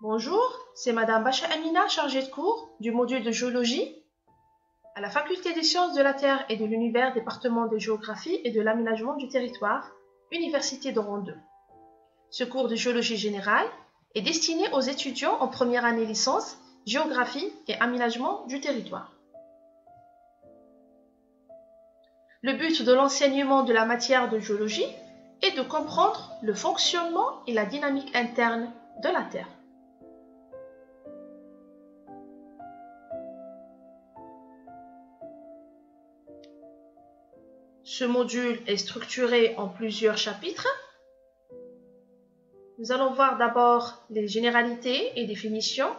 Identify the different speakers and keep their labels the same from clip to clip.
Speaker 1: Bonjour, c'est Madame Bacha Amina, chargée de cours du module de géologie à la Faculté des sciences de la Terre et de l'Univers, département de géographie et de l'aménagement du territoire, Université d'Oran 2. Ce cours de géologie générale est destiné aux étudiants en première année licence, géographie et aménagement du territoire. Le but de l'enseignement de la matière de géologie est de comprendre le fonctionnement et la dynamique interne de la Terre. Ce module est structuré en plusieurs chapitres. Nous allons voir d'abord les généralités et définitions,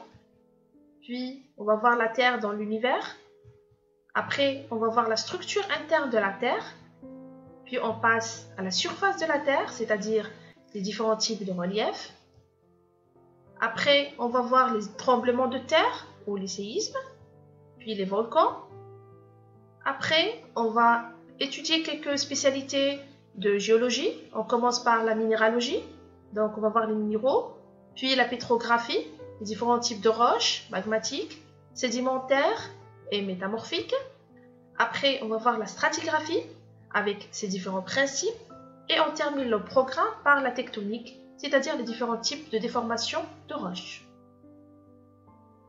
Speaker 1: puis on va voir la Terre dans l'univers. Après, on va voir la structure interne de la Terre, puis on passe à la surface de la Terre, c'est-à-dire les différents types de relief. Après, on va voir les tremblements de terre ou les séismes, puis les volcans. Après, on va étudier quelques spécialités de géologie. On commence par la minéralogie, donc on va voir les minéraux, puis la pétrographie, les différents types de roches magmatiques, sédimentaires et métamorphiques. Après, on va voir la stratigraphie avec ses différents principes et on termine le programme par la tectonique, c'est-à-dire les différents types de déformation de roches.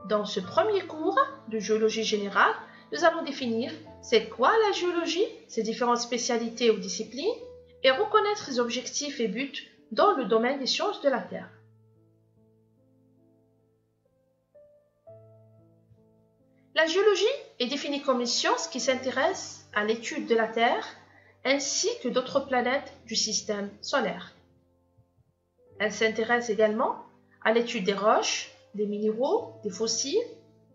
Speaker 1: Dans ce premier cours de géologie générale, nous allons définir c'est quoi la géologie, ses différentes spécialités ou disciplines, et reconnaître les objectifs et buts dans le domaine des sciences de la Terre. La géologie est définie comme une science qui s'intéresse à l'étude de la Terre ainsi que d'autres planètes du système solaire. Elle s'intéresse également à l'étude des roches, des minéraux, des fossiles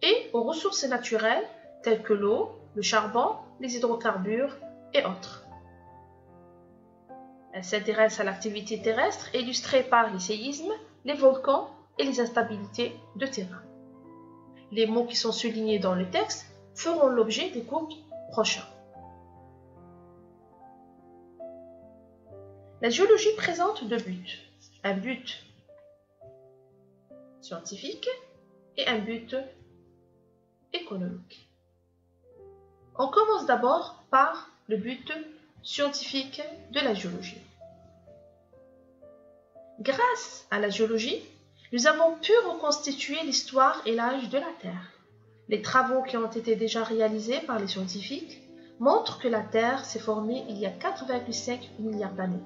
Speaker 1: et aux ressources naturelles telles que l'eau, le charbon, les hydrocarbures et autres. Elle s'intéresse à l'activité terrestre illustrée par les séismes, les volcans et les instabilités de terrain. Les mots qui sont soulignés dans le texte feront l'objet des cours prochains. La géologie présente deux buts. Un but scientifique et un but économique. On commence d'abord par le but scientifique de la géologie. Grâce à la géologie, nous avons pu reconstituer l'histoire et l'âge de la Terre. Les travaux qui ont été déjà réalisés par les scientifiques montrent que la Terre s'est formée il y a 4,5 milliards d'années.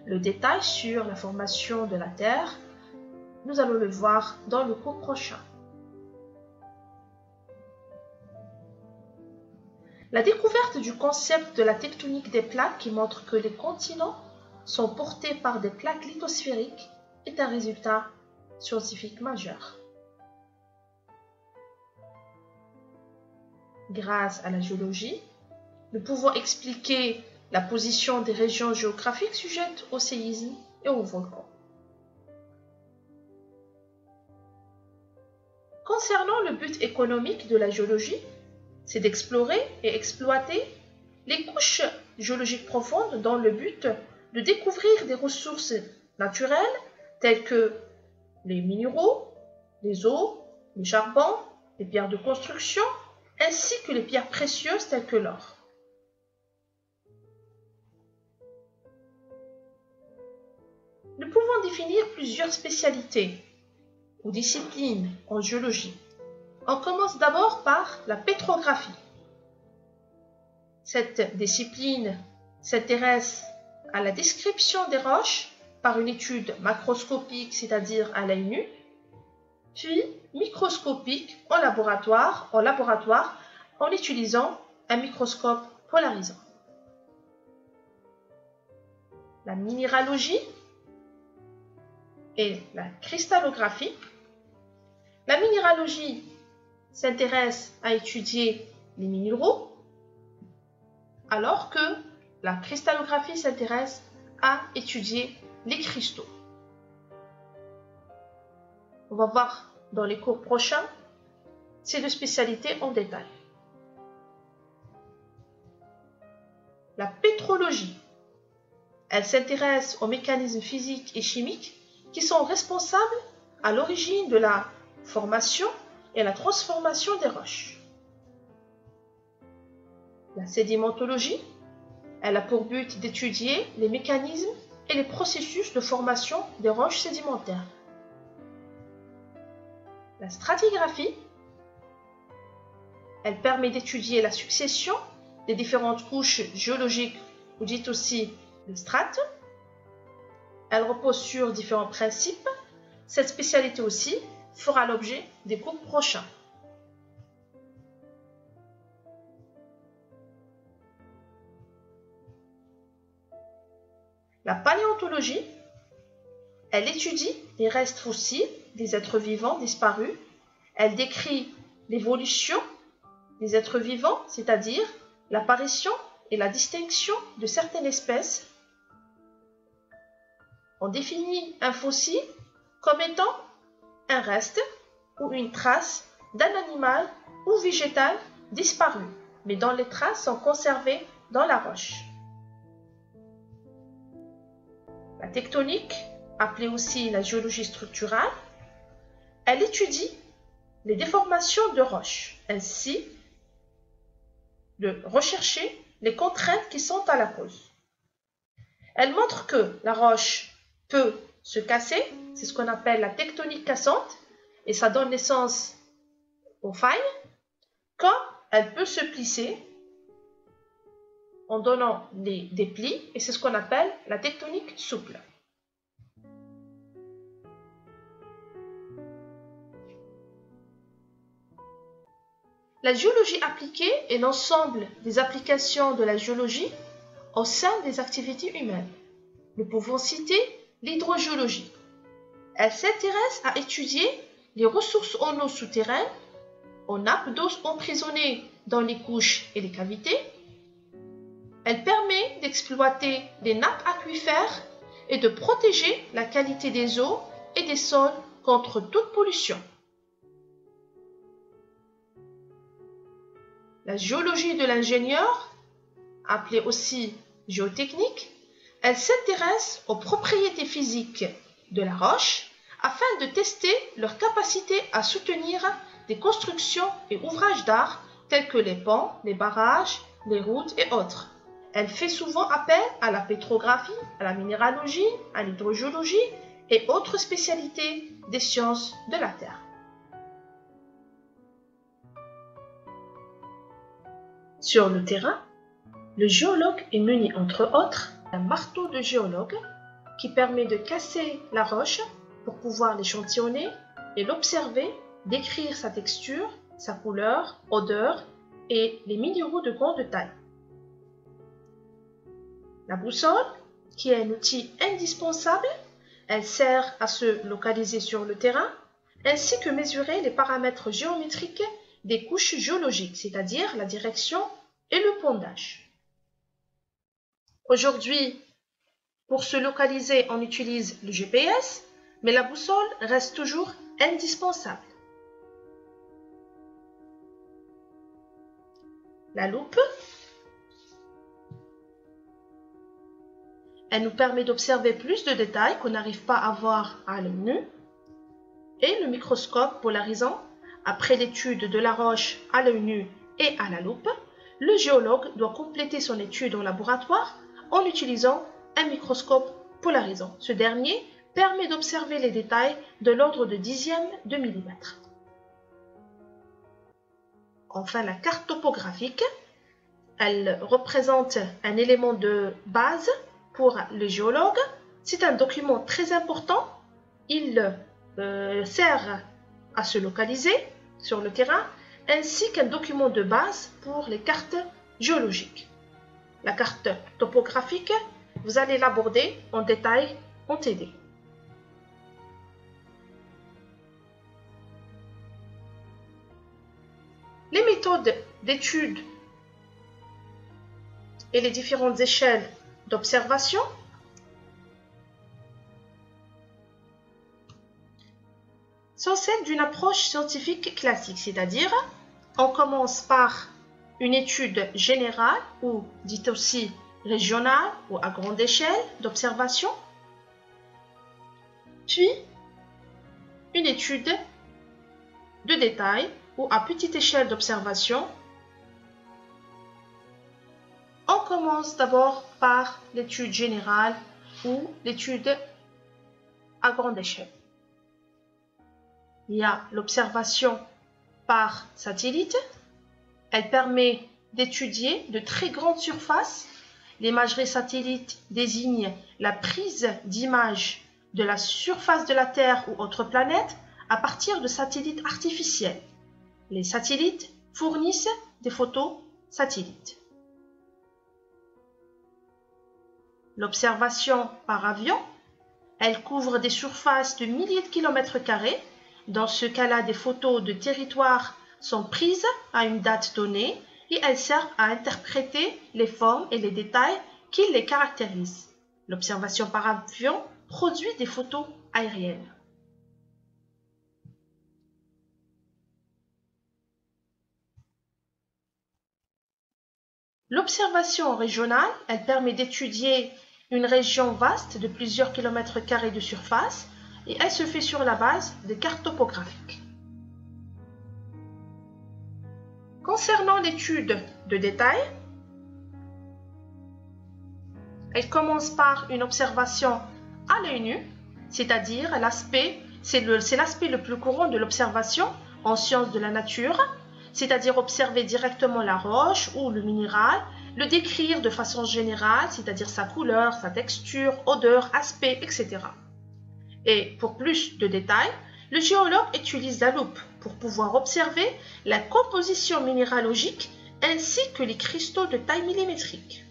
Speaker 1: Le détail sur la formation de la Terre, nous allons le voir dans le cours prochain. La découverte du concept de la tectonique des plaques qui montre que les continents sont portés par des plaques lithosphériques est un résultat scientifique majeur. Grâce à la géologie, nous pouvons expliquer la position des régions géographiques sujettes au séisme et aux volcans. Concernant le but économique de la géologie, c'est d'explorer et exploiter les couches géologiques profondes dans le but de découvrir des ressources naturelles telles que les minéraux, les eaux, les charbons, les pierres de construction, ainsi que les pierres précieuses telles que l'or. Nous pouvons définir plusieurs spécialités ou disciplines en géologie. On commence d'abord par la pétrographie. Cette discipline s'intéresse à la description des roches par une étude macroscopique, c'est-à-dire à l'œil nu, puis microscopique en laboratoire en utilisant un microscope polarisant. La minéralogie et la cristallographie. La minéralogie s'intéresse à étudier les minéraux, alors que la cristallographie s'intéresse à étudier les cristaux. On va voir dans les cours prochains ces deux spécialités en détail. La pétrologie, elle s'intéresse aux mécanismes physiques et chimiques qui sont responsables à l'origine de la formation et la transformation des roches. La sédimentologie, elle a pour but d'étudier les mécanismes et les processus de formation des roches sédimentaires. La stratigraphie, elle permet d'étudier la succession des différentes couches géologiques, ou dites aussi les strates. Elle repose sur différents principes. Cette spécialité aussi fera l'objet des cours prochains. La paléontologie, elle étudie les restes fossiles des êtres vivants disparus. Elle décrit l'évolution des êtres vivants, c'est-à-dire l'apparition et la distinction de certaines espèces. On définit un fossile comme étant un reste ou une trace d'un animal ou végétal disparu, mais dont les traces sont conservées dans la roche. La tectonique, appelée aussi la géologie structurale, elle étudie les déformations de roches, ainsi de rechercher les contraintes qui sont à la cause. Elle montre que la roche peut se casser, c'est ce qu'on appelle la tectonique cassante, et ça donne naissance aux failles, comme elle peut se plisser en donnant des plis, et c'est ce qu'on appelle la tectonique souple. La géologie appliquée est l'ensemble des applications de la géologie au sein des activités humaines. Nous pouvons citer l'hydrogéologie. Elle s'intéresse à étudier les ressources en eau souterraine, aux nappes d'eau emprisonnées dans les couches et les cavités. Elle permet d'exploiter les nappes aquifères et de protéger la qualité des eaux et des sols contre toute pollution. La géologie de l'ingénieur, appelée aussi géotechnique, elle s'intéresse aux propriétés physiques de la roche afin de tester leur capacité à soutenir des constructions et ouvrages d'art tels que les ponts, les barrages, les routes et autres. Elle fait souvent appel à la pétrographie, à la minéralogie, à l'hydrogéologie et autres spécialités des sciences de la Terre. Sur le terrain, le géologue est muni entre autres d'un marteau de géologue qui permet de casser la roche pour pouvoir l'échantillonner et l'observer, décrire sa texture, sa couleur, odeur et les minéraux de grande taille. La boussole, qui est un outil indispensable, elle sert à se localiser sur le terrain ainsi que mesurer les paramètres géométriques des couches géologiques, c'est-à-dire la direction et le pondage. Aujourd'hui, pour se localiser, on utilise le GPS, mais la boussole reste toujours indispensable. La loupe, elle nous permet d'observer plus de détails qu'on n'arrive pas à voir à l'œil nu. Et le microscope polarisant, après l'étude de la roche à l'œil nu et à la loupe, le géologue doit compléter son étude en laboratoire en utilisant un microscope polarisant. Ce dernier permet d'observer les détails de l'ordre de dixième de millimètre. Enfin, la carte topographique, elle représente un élément de base pour le géologue. C'est un document très important. Il sert à se localiser sur le terrain, ainsi qu'un document de base pour les cartes géologiques. La carte topographique, vous allez l'aborder en détail en TD. Les méthodes d'étude et les différentes échelles d'observation sont celles d'une approche scientifique classique, c'est-à-dire on commence par une étude générale ou dite aussi régionale ou à grande échelle d'observation, puis une étude de détail ou à petite échelle d'observation. On commence d'abord par l'étude générale ou l'étude à grande échelle. Il y a l'observation par satellite. Elle permet d'étudier de très grandes surfaces. L'imagerie satellite désigne la prise d'images de la surface de la Terre ou autre planète à partir de satellites artificiels. Les satellites fournissent des photos satellites. L'observation par avion, elle couvre des surfaces de milliers de kilomètres carrés. Dans ce cas-là, des photos de territoire sont prises à une date donnée et elles servent à interpréter les formes et les détails qui les caractérisent. L'observation par avion produit des photos aériennes. L'observation régionale, elle permet d'étudier une région vaste de plusieurs kilomètres carrés de surface et elle se fait sur la base de cartes topographiques. Concernant l'étude de détail, elle commence par une observation à l'œil nu, c'est-à-dire c'est l'aspect le plus courant de l'observation en sciences de la nature, c'est-à-dire observer directement la roche ou le minéral, le décrire de façon générale, c'est-à-dire sa couleur, sa texture, odeur, aspect, etc. Et pour plus de détails, le géologue utilise la loupe pour pouvoir observer la composition minéralogique ainsi que les cristaux de taille millimétrique.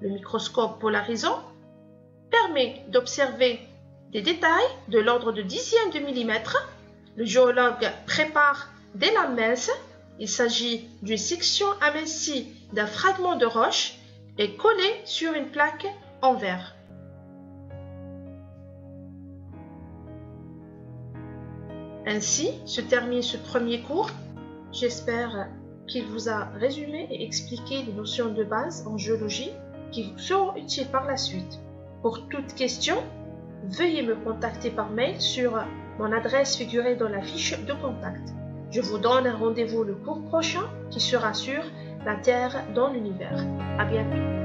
Speaker 1: Le microscope polarisant permet d'observer des détails de l'ordre de dixièmes de millimètre. Le géologue prépare des lamelles. Il s'agit d'une section amincie d'un fragment de roche et collée sur une plaque en verre. Ainsi se termine ce premier cours. J'espère qu'il vous a résumé et expliqué les notions de base en géologie qui seront utiles par la suite. Pour toute question, veuillez me contacter par mail sur mon adresse figurée dans la fiche de contact. Je vous donne un rendez-vous le cours prochain qui sera sur la Terre dans l'univers. À bientôt.